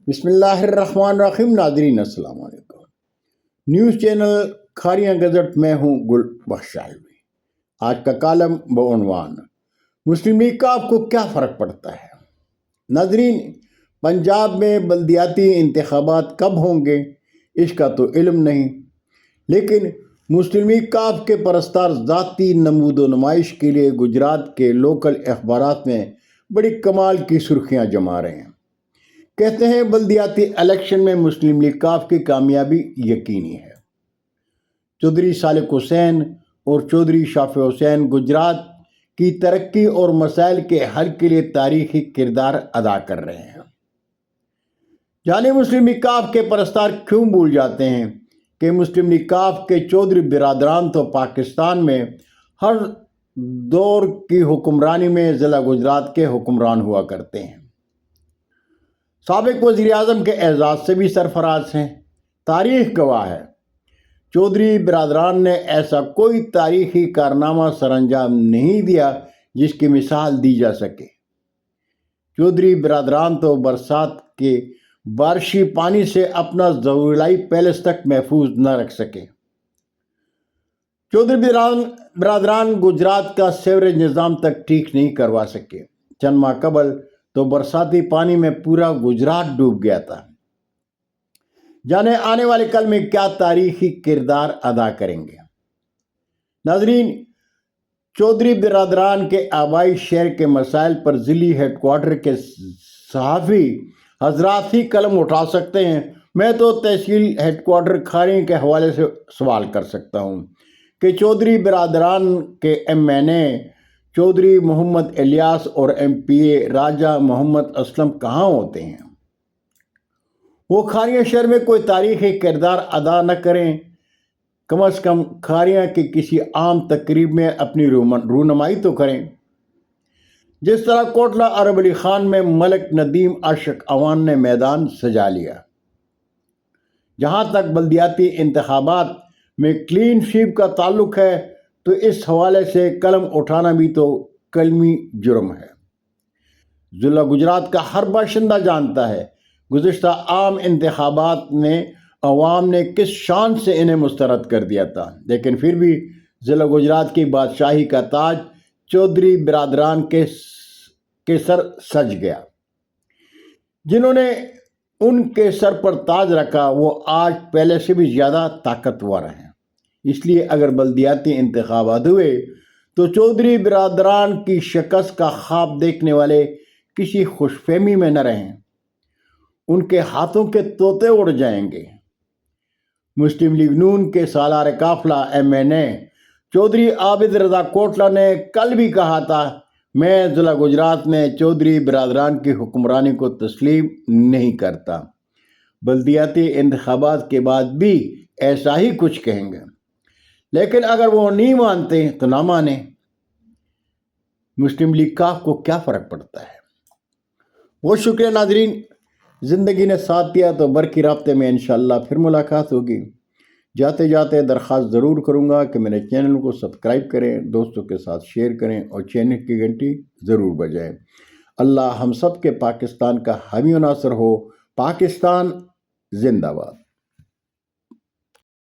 بسم اللہ الرحمن الرحیم۔ ناظرین السلام علیکم۔ نیوز چینل کھاریاں گزٹ میں ہوں گل بخش علوی۔ آج کا کالم بعنوان مسلم لیگ کا آپ کو کیا فرق پڑتا ہے۔ ناظرین، پنجاب میں بلدیاتی انتخابات کب ہوں گے اس کا تو علم نہیں، لیکن مسلم لیگ کاف کے پرستار ذاتی نمود و نمائش کے لیے گجرات کے لوکل اخبارات میں بڑی کمال کی سرخیاں جما رہے ہیں۔ کہتے ہیں بلدیاتی الیکشن میں مسلم لیگ کاف کی کامیابی یقینی ہے۔ چودھری سالک حسین اور چودھری شافع حسین گجرات کی ترقی اور مسائل کے حل کے لیے تاریخی کردار ادا کر رہے ہیں۔ جانے مسلم لیگ کاف کے پرستار کیوں بھول جاتے ہیں کہ مسلم لیگ کاف کے چودھری برادران تو پاکستان میں ہر دور کی حکمرانی میں ضلع گجرات کے حکمران ہوا کرتے ہیں۔ سابق وزیر اعظم کے اعزاز سے بھی سرفراز ہیں۔ تاریخ گواہ ہے، چودھری برادران نے ایسا کوئی تاریخی کارنامہ سر انجام نہیں دیا جس کی مثال دی جا سکے۔ چودھری برادران تو برسات کے بارشی پانی سے اپنا زولائی پیلس تک محفوظ نہ رکھ سکے۔ چودھری برادران گجرات کا سیوریج نظام تک ٹھیک نہیں کروا سکے۔ چند ماہ قبل تو برساتی پانی میں پورا گجرات ڈوب گیا تھا۔ جانے آنے والے کل میں کیا تاریخی کردار ادا کریں گے۔ ناظرین، چودھری برادران کے آبائی شہر کے مسائل پر ضلعی ہیڈ کوارٹر کے صحافی حضرات ہی قلم اٹھا سکتے ہیں۔ میں تو تحصیل ہیڈ کوارٹر کھاریاں کے حوالے سے سوال کر سکتا ہوں کہ چودھری برادران کے ایم این اے چودھری محمد الیاس اور ایم پی اے راجہ محمد اسلم کہاں ہوتے ہیں؟ وہ کھاریاں شہر میں کوئی تاریخی کردار ادا نہ کریں، کم از کم کھاریاں کی کسی عام تقریب میں اپنی رونمائی تو کریں۔ جس طرح کوٹلہ عرب علی خان میں ملک ندیم عاشق عوان نے میدان سجا لیا۔ جہاں تک بلدیاتی انتخابات میں کلین سویپ کا تعلق ہے تو اس حوالے سے قلم اٹھانا بھی تو کلمی جرم ہے۔ ضلع گجرات کا ہر باشندہ جانتا ہے گزشتہ عام انتخابات میں عوام نے کس شان سے انہیں مسترد کر دیا تھا، لیکن پھر بھی ضلع گجرات کی بادشاہی کا تاج چودھری برادران کے سر سج گیا۔ جنہوں نے ان کے سر پر تاج رکھا وہ آج پہلے سے بھی زیادہ طاقتور ہیں۔ اس لیے اگر بلدیاتی انتخابات ہوئے تو چودھری برادران کی شکست کا خواب دیکھنے والے کسی خوش فہمی میں نہ رہیں، ان کے ہاتھوں کے طوطے اڑ جائیں گے۔ مسلم لیگ نون کے سالار قافلہ ایم این اے چودھری عابد رضا کوٹلہ نے کل بھی کہا تھا، میں ضلع گجرات میں چودھری برادران کی حکمرانی کو تسلیم نہیں کرتا۔ بلدیاتی انتخابات کے بعد بھی ایسا ہی کچھ کہیں گے، لیکن اگر وہ نہیں مانتے تو نہ مانیں۔ مسلم لیگ کاف کو کیا فرق پڑتا ہے۔ بہت شکریہ ناظرین، زندگی نے ساتھ دیا تو برقی رابطے میں انشاءاللہ پھر ملاقات ہوگی۔ جاتے جاتے درخواست ضرور کروں گا کہ میرے چینل کو سبسکرائب کریں، دوستوں کے ساتھ شیئر کریں اور چینل کی گھنٹی ضرور بجائیں۔ اللہ ہم سب کے پاکستان کا حامی و ناصر ہو۔ پاکستان زندہ باد۔